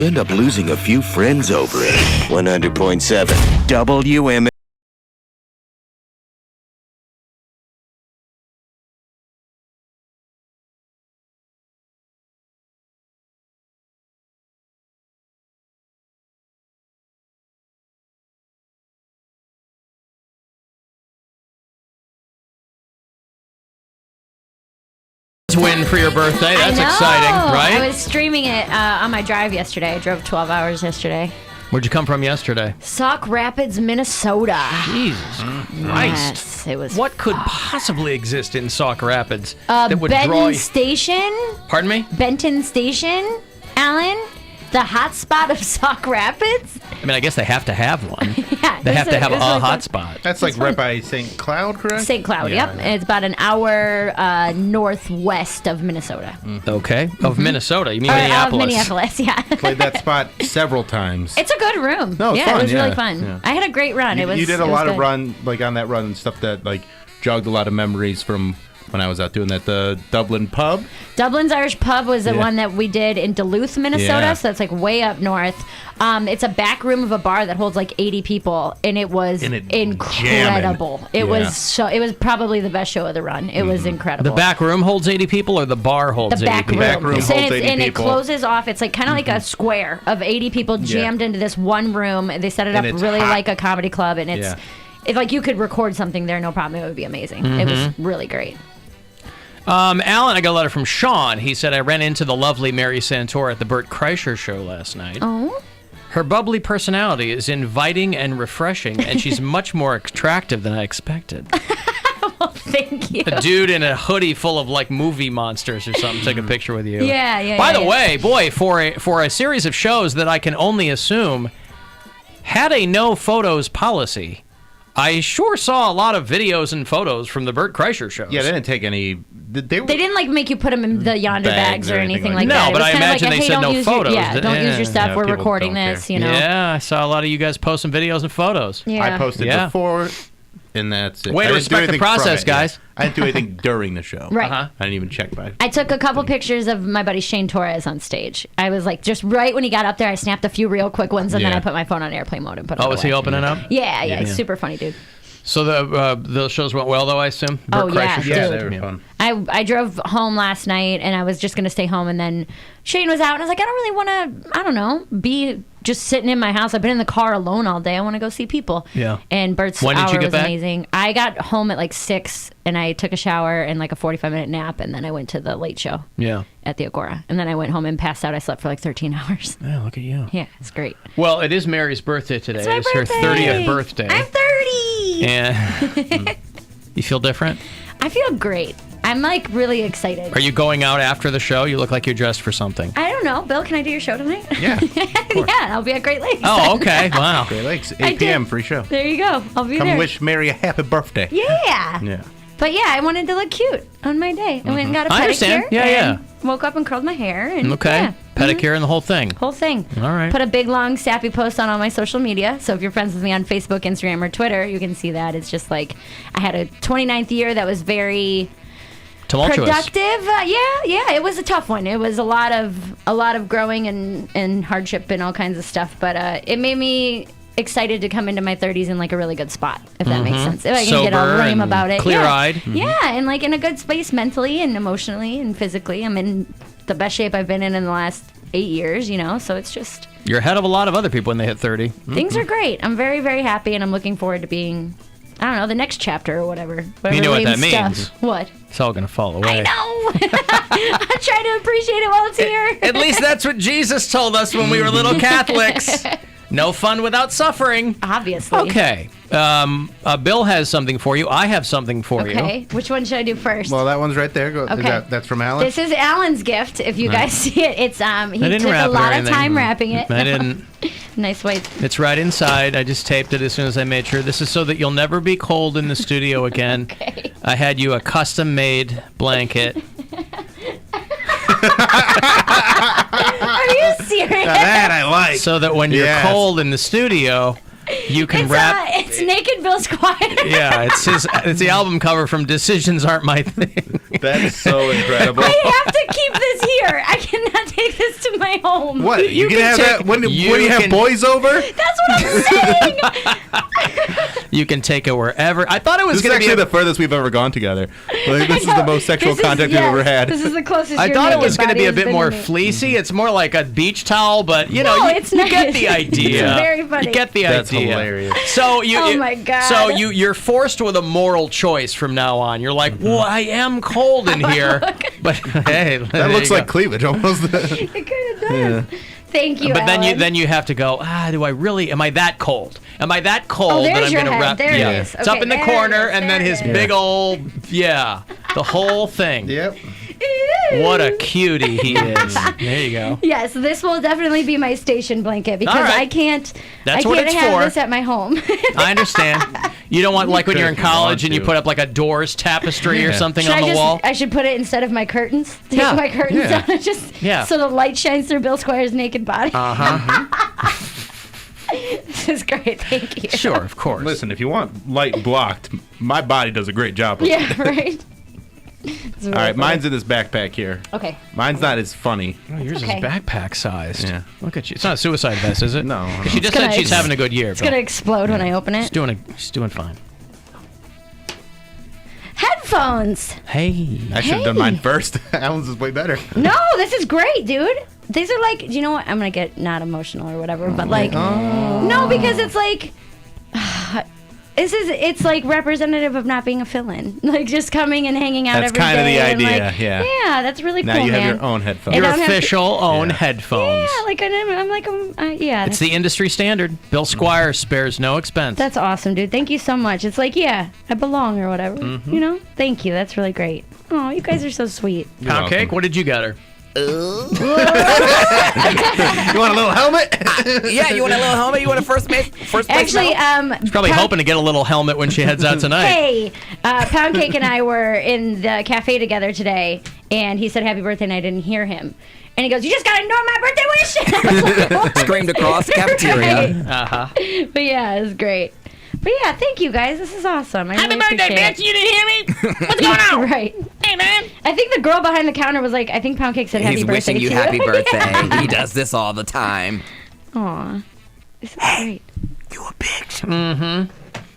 End up losing a few friends over it. 100.7 WMMS. Win for your birthday. That's exciting, right? I was streaming it on my drive yesterday. I drove 12 hours yesterday. Where'd you come from yesterday? Sauk Rapids, Minnesota. Jesus Christ. Yes, it was. What could possibly exist in Sauk Rapids that would draw Benton you? Station. Pardon me? Benton Station, Alan. The hot spot of Sauk Rapids. I mean, I guess they have to have one. Yeah, They have to have a really hot spot. That's like right by St. Cloud, correct? St. Cloud, yep. It's about an hour northwest of Minnesota. Okay. Of Minnesota. You mean Minneapolis? Minneapolis, yeah. Played that spot several times. It's a good room. No, it's yeah, fun, it was really yeah. fun. Yeah. I had a great run. You did a lot of good. run, like on that run and stuff that like jogged a lot of memories from when I was out doing that. The Dublin pub. Dublin's Irish Pub was the one that we did in Duluth, Minnesota. Yeah. So that's like way up north. It's a back room of a bar that holds like 80 people, and it was incredible. Jamming. It was probably the best show of the run. It was incredible. The back room holds 80 people, or the bar holds The 80 back people? room. back room So holds it's- 80 and it people. closes off. It's like kind of like a square of 80 people jammed into this one room. They set it up And it's really hot. like a comedy club, and it's like you could record something there, no problem. It would be amazing. It was really great. Alan, I got a letter from Sean. He said, I ran into the lovely Mary Santora at the Bert Kreischer show last night. Oh. Her bubbly personality is inviting and refreshing, and she's much more attractive than I expected. Thank you. A dude in a hoodie full of like movie monsters or something took a picture with you. Yeah. By the way, boy, for a series of shows that I can only assume had a no photos policy, I sure saw a lot of videos and photos from the Bert Kreischer shows. Yeah, they didn't take any. They didn't like make you put them in the yonder bags or anything like No, that. but It was I kinda imagine like, they hey, said don't no use photos. Don't use your stuff. Yeah, We're people recording don't this, care. you know. Yeah, I saw a lot of you guys post some videos and photos. Yeah. I posted before, and that's it. Way to I didn't do respect the anything from process, it, guys. I didn't do anything during the show. Right. Uh-huh. I didn't even check by. I took a couple pictures of my buddy Shane Torres on stage. I was like, just right when he got up there, I snapped a few real quick ones, and then Yeah. I put my phone on airplane mode and put it Oh, away. was he opening up? Yeah, he's super funny, dude. So the shows went well, though, I assume? Oh, Bert yeah, Kreischer shows? Yeah, dude. they were fun. I drove home last night, and I was just going to stay home, and then Shane was out, and I was like, I don't really want to, I don't know, be just sitting in my house. I've been in the car alone all day. I want to go see people. Yeah. And Bert's When did you hour get was back? amazing. I got home at like 6, and I took a shower and like a 45-minute nap, and then I went to the late show Yeah. at the Agora. And then I went home and passed out. I slept for like 13 hours. Yeah, look at you. Yeah, it's great. Well, it is Mary's birthday today. It's my It's her birthday. 30th birthday. I'm 30! And you feel different? I feel great. I'm like really excited. Are you going out after the show? You look like you're dressed for something. I don't know. Bill, can I do your show tonight? Yeah. Yeah, I'll be at Great Lakes. Oh, okay. Wow. Great Lakes, I 8 p.m. did. free show. There you go. I'll be Come there. wish Mary a happy birthday. Yeah. Yeah. But yeah, I wanted to look cute on my day. I went and got a pedicure. I understand. Yeah, and woke up and curled my hair. And Okay. yeah, Pedicure and the whole thing. whole thing. All right. Put a big, long, sappy post on all my social media. So if you're friends with me on Facebook, Instagram, or Twitter, you can see that. It's just like I had a 29th year that was very Tumultuous. productive. Yeah. It was a tough one. It was a lot of growing and hardship and all kinds of stuff. But it made me excited to come into my 30s in like a really good spot, if that makes sense. If I can get all Sober lame and about it. clear-eyed. Yeah, and like in a good space mentally and emotionally and physically. I'm in the best shape I've been in the last 8 years, you know, so it's just You're ahead of a lot of other people when they hit 30. things are great. I'm very, very happy, and I'm looking forward to being, I don't know, the next chapter or whatever. You know what lame that stuff. means. What? It's all going to fall away. I know. I'm trying to appreciate it while it's here. At least that's what Jesus told us when we were little Catholics. No fun without suffering. Obviously. Okay. Bill has something for you. I have something for you. Okay. Which one should I do first? Well, that one's right there. Go, Okay. That's from Alan. This is Alan's gift. If you guys see it, it's he didn't took wrap a it or lot of anything. time wrapping it. I didn't. Nice way. It's right inside. I just taped it as soon as I made sure. This is so that you'll never be cold in the studio again. Okay. I had you a custom-made blanket. Are you serious? That I like. So that when you're Yes. cold in the studio, you can wrap. It's naked Bill Squire. Yeah, it's the album cover from Decisions Aren't My Thing. That's so incredible. I have to keep this here. I cannot take this to my home. What? You can have that when you have boys over? That's what I'm saying. You can take it wherever. I thought it was This is going to actually be the furthest we've ever gone together. Like, this is the most sexual contact we've ever had. This is the closest. I your thought it naked was going to body be a has bit been more to me. fleecy. It's more like a beach towel, but you know, No, you, it's you not. get the idea. It's very funny. You get the That's idea. hilarious. So you, Oh my God. So you're forced with a moral choice from now on. You're like, well, I am cold in here, but hey, That looks like cleavage almost. It kind of does. Thank you. But Alan. then you have to go. Do I really? Am I that cold? Am I that cold that there's I'm your going to head. wrap? There it yeah, is. it's Okay, up in the there it corner, is. and then There his it is. big old the whole thing. Yep. What a cutie he is. There you go. Yes, this will definitely be my station blanket because All right. I can't. That's I what can't it's have for. this at my home. I understand. You don't want like when you're in If you want college and you to. put up like a Doors tapestry or something Should on the wall. I should put it instead of my curtains. Take Yeah. my curtains Yeah. down and just Yeah. so the light shines through Bill Squire's naked body. This is great. Thank you. Sure, of course. Listen, if you want light blocked, my body does a great job of it. Yeah. Right. It's really All right, funny. mine's in this backpack here. Okay. Mine's not as funny. Oh, yours Okay. is backpack sized. Yeah. Look at you. It's not a suicide vest, is it? No. 'Cause she just said gonna she's ex- having a good year. It's gonna explode when I open it. She's doing fine. Headphones. Hey. I should have done Hey. mine first. Alan's is way better. No, this is great, dude. These are like, do you know what? I'm gonna get not emotional or whatever, but like, no, because it's like, it's like representative of not being a fill-in, like just coming and hanging out That's every day. kinda the and, idea, like, yeah. Yeah, that's really Now cool, you have man. your own headphones. And Your I don't have to- official own Yeah. headphones. Yeah, like I'm like yeah. It's the industry standard. Bill Squire spares no expense. That's awesome, dude. Thank you so much. It's like, yeah, I belong or whatever. Mm-hmm. You know? Thank you. That's really great. Oh, you guys are so sweet. Poundcake, welcome. what did you get her? You want a little helmet? Yeah, you want a little helmet? You want a first place Actually, medal? Probably hoping to get a little helmet when she heads out tonight. Hey, Poundcake and I were in the cafe together today, and he said happy birthday, and I didn't hear him. And he goes, you just got to ignore my birthday wish. I was like, Screamed across the cafeteria. Right. Uh-huh. But yeah, it was great. But yeah, thank you guys. This is awesome. I really appreciate it. You didn't hear me? What's going on? Right. Hey, man. I think the girl behind the counter was like, I think Poundcake said happy He's birthday wishing you too. happy birthday. Yeah. He does this all the time. Aw. This is great. You a bitch.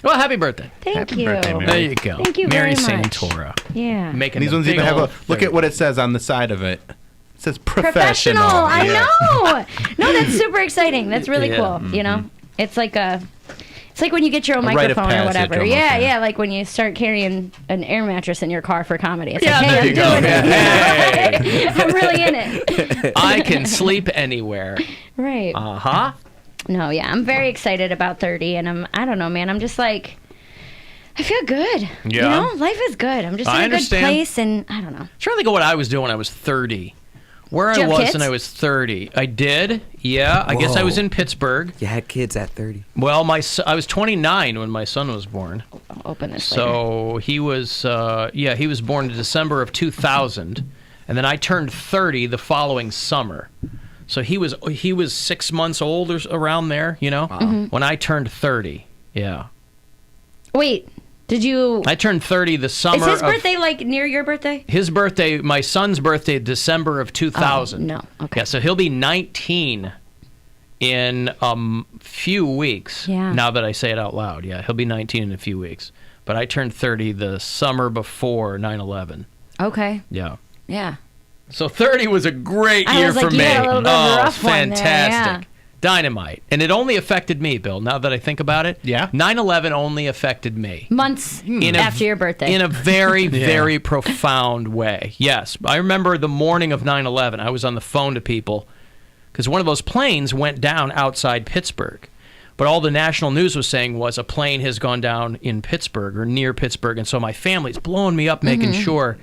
Well, happy birthday. Thank Happy you. birthday, Mary. There you go. Thank you Mary very much. Santora. Yeah. Making And these the ones big even have a old look thing. at what it says on the side of it. It says Professional. professional. I Yeah. know. No, that's super exciting. That's really Yeah. cool. You know, it's like when you get your own A rite of microphone or passage whatever. almost, Yeah, yeah. yeah. Like when you start carrying an air mattress in your car for comedy. It's Yeah, like, there hey, you go. I'm doing Hey. it. I'm really in it. I can sleep anywhere. Right. Uh-huh. No, yeah, I'm very excited about 30, and I don't know, man. I'm just like, I feel good. Yeah? You know, life is good. I'm just I in a good understand. place, and I don't know. Trying to think of what I was doing when I was 30. Where Did you I have was kids? when I was 30. I did. Yeah, I guess I was Whoa. in Pittsburgh. You had kids at 30. Well, I was 29 when my son was born. I'll open this later. So he was, he was born in December of 2000, and then I turned 30 the following summer. So he was 6 months old or around there, you know, when I turned 30. Yeah, Wait, did you? I turned 30 the summer. Is his of- birthday like near your birthday? His birthday, my son's birthday, December of 2000. Oh, no. Okay. Yeah, so he'll be 19 in a few weeks. Yeah. Now that I say it out loud, yeah, he'll be 19 in a few weeks. But I turned 30 the summer before 9/11. Okay. Yeah. Yeah. So 30 was a great I year was for like, you me. had a little bit of a Oh, rough one there, fantastic. Dynamite. And it only affected me, Bill, now that I think about it. Yeah? 9/11 only affected me. Months after your birthday. In a very, very profound way. Yes. I remember the morning of 9/11, I was on the phone to people because one of those planes went down outside Pittsburgh. But all the national news was saying was a plane has gone down in Pittsburgh or near Pittsburgh. And so my family's blowing me up, making sure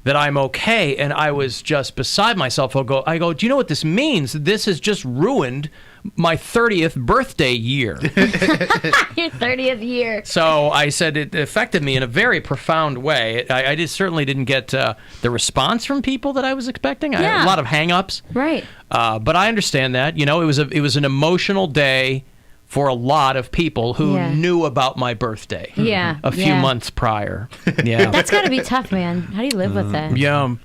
that I'm okay. And I was just beside myself. I go, do you know what this means? This has just ruined my 30th birthday year. your 30th year. So I said it affected me in a very profound way. I just certainly didn't get the response from people that I was expecting. I had Yeah. a lot of hang-ups. Right. But I understand that. You know, it was an emotional day for a lot of people who Yeah. knew about my birthday Yeah. a few yeah. months prior. Yeah. That's got to be tough, man. How do you live with that? Yeah.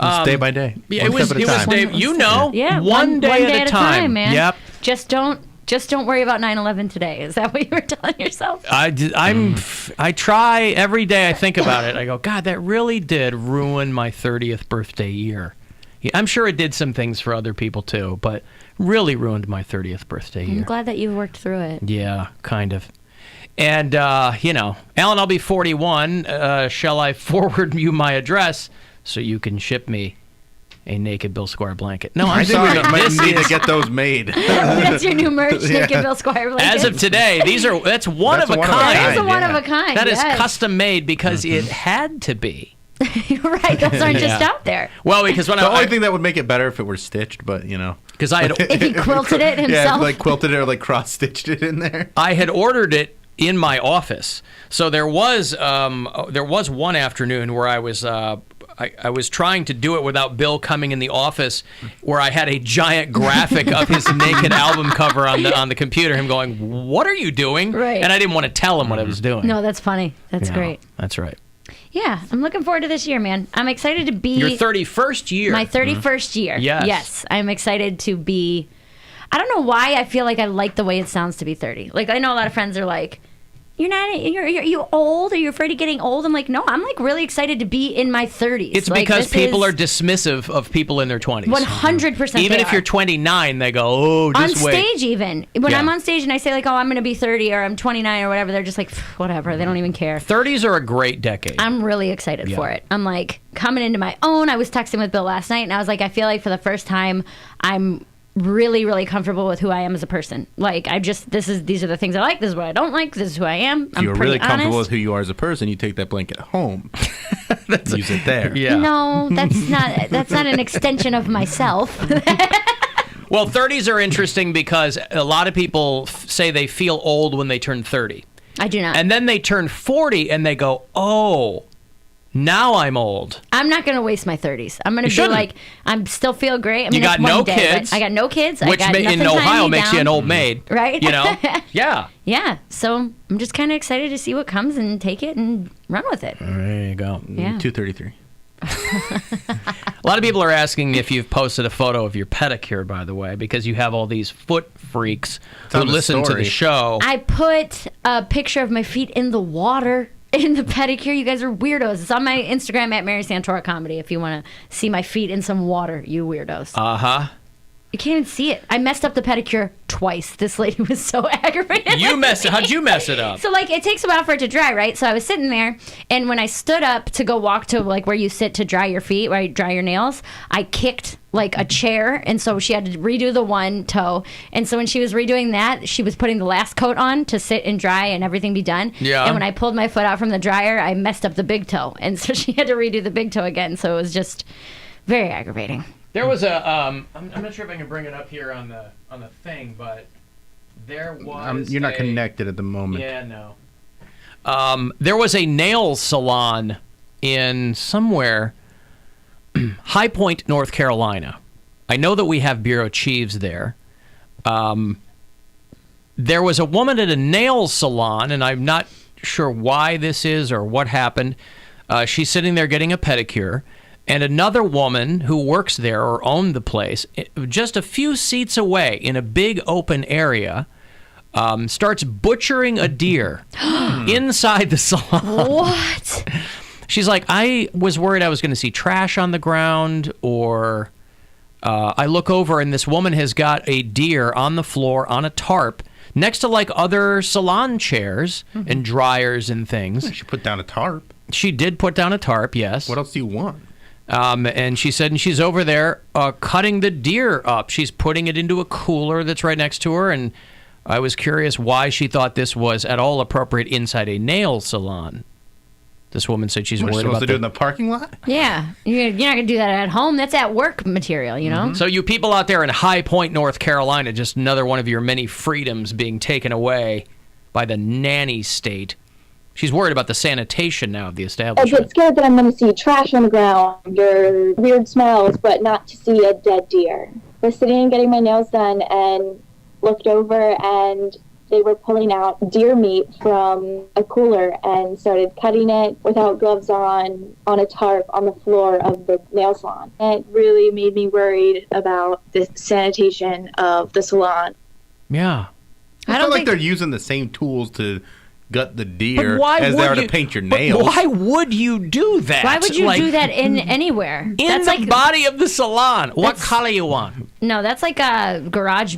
It's day by day. Yeah, One it was step at a time. Dave, you know, Yeah, one day at a time. man. Yep. Just don't worry about 9/11 today. Is that what you were telling yourself? I try every day. I think about it. I go, God, that really did ruin my 30th birthday year. Yeah, I'm sure it did some things for other people too, but really ruined my 30th birthday I'm year. glad that you've worked through it. Yeah, kind of. And, Alan, I'll be 41. Shall I forward you my address so you can ship me a naked Bill Squire blanket? No, I'm I think sorry. we might This need is- to get those made. That's your new merch, Naked Bill Squire blankets. As of today, that's one That's of a one of a kind. That is a kind, one yeah. of a kind. That is yes. custom made because it had to be. You're right. Those aren't just Yeah. out there. Well, because when The I only thing that would make it better if it were stitched, but because I had If he quilted it yeah, himself. like quilted it or like cross stitched it in there. I had ordered it in my office. So there was one afternoon where I was trying to do it without Bill coming in the office, where I had a giant graphic of his naked album cover on the computer. Him going, "What are you doing?" Right. And I didn't want to tell him what I was doing. No, that's funny. That's Yeah, great. That's right. Yeah, I'm looking forward to this year, man. I'm excited to be Your 31st year. my 31st year. Yes. Yes, I'm excited to be. I don't know why I feel like I like the way it sounds to be 30. Like I know a lot of friends are like, "You're old? Are you afraid of getting old?" I'm like, no, I'm like really excited to be in my 30s. It's like, because this people is are dismissive of people in their 20s. 100%. Even they if you're are. 29, they go, "Oh, on just wait." stage even when Yeah. I'm on stage and I say like, "Oh, I'm going to be 30 or I'm 29 or whatever," they're just like, whatever. They don't even care. 30s are a great decade. I'm really excited for it. I'm like coming into my own. I was texting with Bill last night and I was like, I feel like for the first time I'm really, really comfortable with who I am as a person. Like these are the things I like, this is what I don't like, this is who I am. If I'm you're pretty really comfortable with honest. who you are as a person, you take that blanket home. Use it there. yeah. No, that's not an extension of myself. Well, 30s are interesting because a lot of people say they feel old when they turn 30. I do not. And then they turn 40 and they go, "Oh, now I'm old." I'm not going to waste my 30s. I'm going to be shouldn't. like, I'm still feel great. I mean, got it's one no day, kids. but I got no kids. Which I got nothing in Ohio tying me makes you down. an old maid. Right? You know? Yeah. Yeah. So I'm just kind of excited to see what comes and take it and run with it. There you go. Yeah. 233. A lot of people are asking if you've posted a photo of your pedicure, by the way, because you have all these foot freaks who on the listen to the story. show. I put a picture of my feet in the water in the pedicure. You guys are weirdos. It's on my Instagram at Mary Santora Comedy if you want to see my feet in some water, you weirdos. Uh-huh. You can't even see it. I messed up the pedicure twice. This lady was so aggravated. How'd you mess it up? So, like, it takes a while for it to dry, right? So I was sitting there, and when I stood up to go walk to, like, where you sit to dry your feet, where you dry your nails, I kicked, like, a chair, and so she had to redo the one toe. And so when she was redoing that, she was putting the last coat on to sit and dry and everything be done. Yeah. And when I pulled my foot out from the dryer, I messed up the big toe. And so she had to redo the big toe again. So it was just very aggravating. There was a I'm not sure if I can bring it up here on the thing, but there was You're not connected at the moment. Yeah, no. There was a nail salon in somewhere High Point, North Carolina. I know that we have bureau chiefs there. There was a woman at a nail salon, and I'm not sure why this is or what happened. She's sitting there getting a pedicure. And another woman who works there or owned the place, just a few seats away in a big open area, starts butchering a deer inside the salon. What? She's like, I was worried I was going to see trash on the ground, or I look over and this woman has got a deer on the floor on a tarp next to like other salon chairs and dryers and things. She put down a tarp. She did put down a tarp, yes. What else do you want? And she said, and she's over there cutting the deer up. She's putting it into a cooler that's right next to her. And I was curious why she thought this was at all appropriate inside a nail salon. This woman said she's What, worried supposed about to do it in the parking lot? Yeah. You're not going to do that at home. That's at work material, you know? So you people out there in High Point, North Carolina, just another one of your many freedoms being taken away by the nanny state. She's worried about the sanitation now of the I establishment. get scared that I'm going to see trash on the ground or weird smells, but not to see a dead deer. Was sitting and getting my nails done and looked over and they were pulling out deer meat from a cooler and started cutting it without gloves on a tarp on the floor of the nail salon. It really made me worried about the sanitation of the salon. Yeah. I feel like they're using the same tools to gut the deer as they are to paint your nails. Why would you do that? Why would you do that in anywhere? In the body of the salon. What color you want? No, that's like garage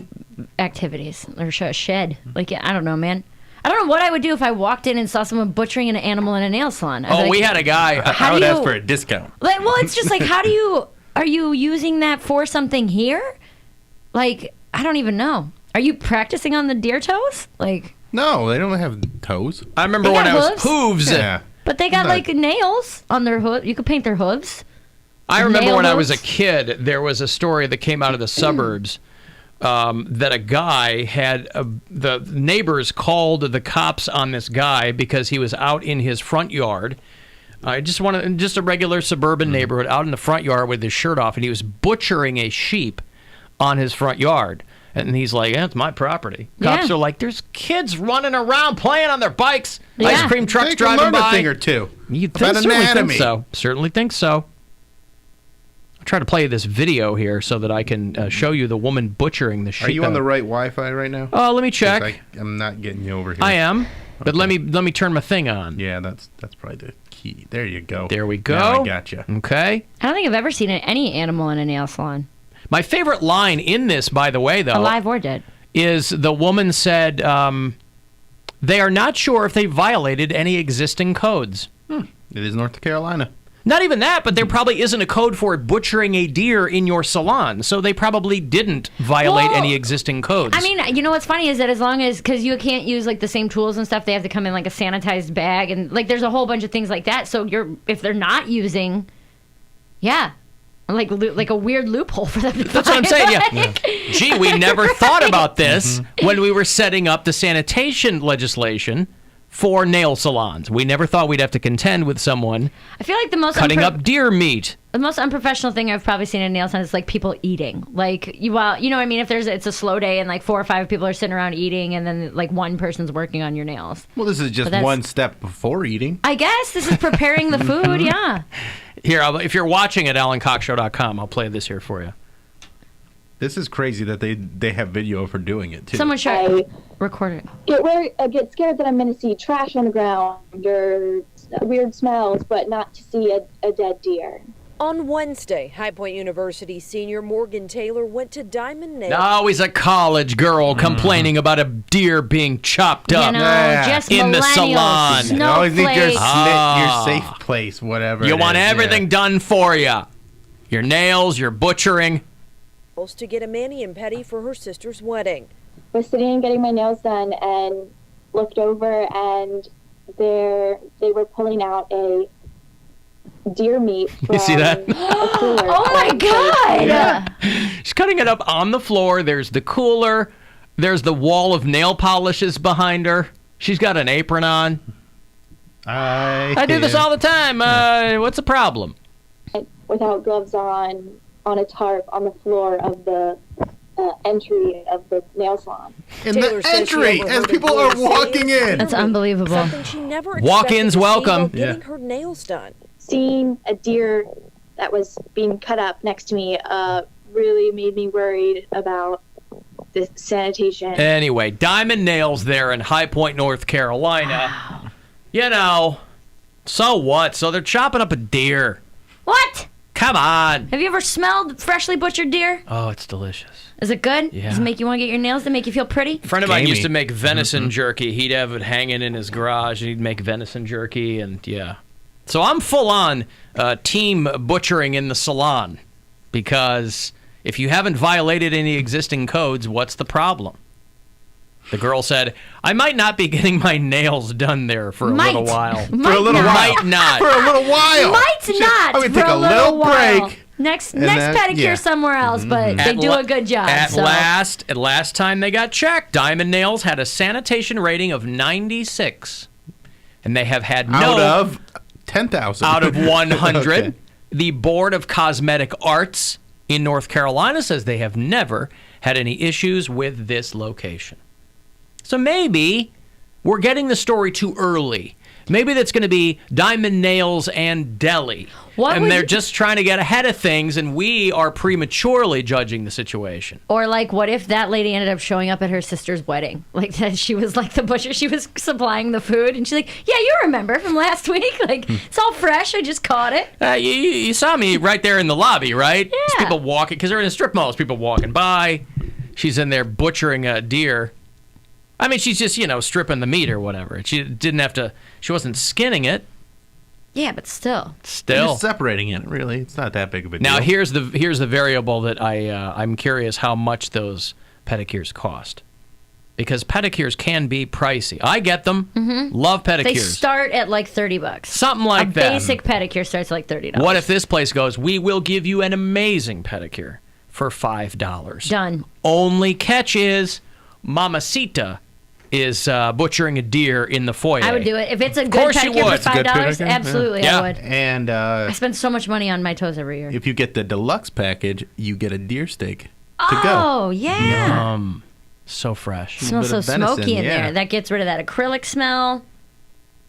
activities or a shed. Like, I don't know, man. I don't know what I would do if I walked in and saw someone butchering an animal in a nail salon. We had a guy. I would ask for a discount. Well, it's just like, are you using that for something here? Like, I don't even know. Are you practicing on the deer toes? Like, no, they don't have toes. I remember when I was hooves. Yeah. But they got like nails on their hoof. You could paint their hooves. I remember when I was a kid, there was a story that came out of the suburbs that a guy had the neighbors called the cops on this guy because he was out in his front yard. Just a regular suburban neighborhood out in the front yard with his shirt off, and he was butchering a sheep on his front yard. And he's like, it's my property. Cops are like, there's kids running around playing on their bikes. Yeah. Ice cream trucks They driving can learn by. a thing or two. You about certainly anatomy. think so. Certainly think so. I'll try to play this video here so that I can show you the woman butchering the sheep. Are you on the right Wi-Fi right now? Oh, let me check. I'm not getting you over here. I am. But let me turn my thing on. Yeah, that's probably the key. There you go. There we go. Now I gotcha. Okay. I don't think I've ever seen any animal in a nail salon. My favorite line in this, by the way, though, Alive or dead, is the woman said they are not sure if they violated any existing codes. It is North Carolina. Not even that, but there probably isn't a code for butchering a deer in your salon, so they probably didn't violate any existing codes. I mean, you know what's funny is that as long as, because you can't use like the same tools and stuff, they have to come in like a sanitized bag, and like there's a whole bunch of things like that. So if they're not using, like a weird loophole for them. That's what I'm saying. Yeah. Gee, we never thought about this when we were setting up the sanitation legislation for nail salons. We never thought we'd have to contend with someone I feel like the most cutting up deer meat. The most unprofessional thing I've probably seen in a nail salon is like people eating. Like you know what I mean? If it's a slow day and like 4 or 5 people are sitting around eating, and then like one person's working on your nails. Well, this is just one step before eating. I guess this is preparing the food. Yeah. Here, if you're watching at AlanCoxShow.com, I'll play this here for you. This is crazy that they have video for doing it too. Someone should record it. Get scared that I'm going to see trash on the ground or weird smells, but not to see a dead deer. On Wednesday, High Point University senior Morgan Taylor went to Diamond Nail. Always a college girl complaining about a deer being chopped up just in the salon. You always need your Ah. safe place, whatever. You it want is, everything done for you. Your nails, your butchering. To get a mani and pedi for her sister's wedding. I was sitting and getting my nails done and looked over, and they were pulling out a deer meat from You see that? a cooler. Oh my God! Yeah. She's cutting it up on the floor. There's the cooler. There's the wall of nail polishes behind her. She's got an apron on. I do this all the time. What's the problem? Without gloves on a tarp on the floor of the entry of the nail salon. In the entry, as people are walking in. That's unbelievable. Something she never Walk-ins expected to see welcome. while getting her nails done. Seeing a deer that was being cut up next to me really made me worried about the sanitation. Anyway, Diamond Nails there in High Point, North Carolina. Wow. You know, so what? So they're chopping up a deer. What? Come on. Have you ever smelled freshly butchered deer? Oh, it's delicious. Is it good? Yeah. Does it make you want to get your nails done? Make you feel pretty? A friend of mine Gamey. used to make venison jerky. He'd have it hanging in his garage, and he'd make venison jerky, and yeah. So I'm full on team butchering in the salon, because if you haven't violated any existing codes, what's the problem? The girl said, I might not be getting my nails done there for a little while. For a little while. Might not. For a little while. Might not. I'm going to for take a little while. break. Next then- pedicure yeah. somewhere else, but they At do la- a good job. At so. last time they got checked, Diamond Nails had a sanitation rating of 96. And they have had Out of 10,000. out of 100. Okay. The Board of Cosmetic Arts in North Carolina says they have never had any issues with this location. So maybe we're getting the story too early. Maybe that's going to be Diamond Nails and Deli. And they're just trying to get ahead of things, and we are prematurely judging the situation. Or, like, what if that lady ended up showing up at her sister's wedding? Like, that she was, like, the butcher. She was supplying the food, and she's like, yeah, you remember from last week? Like, it's all fresh. I just caught it. You saw me right there in the lobby, right? Yeah. There's people walking, because they're in a strip mall. There's people walking by. She's in there butchering a deer. I mean, she's just, stripping the meat or whatever. She didn't have to, she wasn't skinning it. Yeah, but still. Just separating it, really. It's not that big of a deal. Now, here's the variable that I'm curious how much those pedicures cost. Because pedicures can be pricey. I get them. Mm-hmm. Love pedicures. They start at like $30. Something like that. A basic pedicure starts at like $30. What if this place goes, we will give you an amazing pedicure for $5? Done. Only catch is Mamacita is butchering a deer in the foyer. I would do it. If it's a good pedicure for $5, absolutely I would. And I spend so much money on my toes every year. if you get the deluxe package, you get a deer steak to go. Oh, yeah. So fresh. It smells so bit of venison, smoky in yeah. there. That gets rid of that acrylic smell.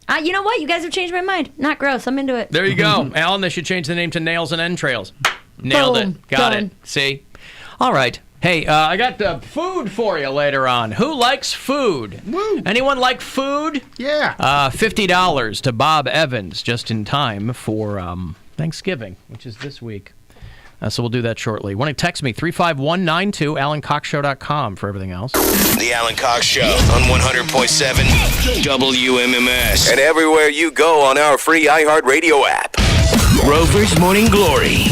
You know what? You guys have changed my mind. Not gross. I'm into it. There you go. Alan, they should change the name to Nails and Entrails. Nailed Boom. it. Got Done. it. See? All right. Hey, I got food for you later on. Who likes food? Woo. Anyone like food? Yeah. $50 to Bob Evans just in time for Thanksgiving, which is this week. So we'll do that shortly. Want to text me, 35192, AlanCoxShow.com for everything else. The Alan Cox Show on 100.7 WMMS. And everywhere you go on our free iHeartRadio app. Rover's Morning Glory.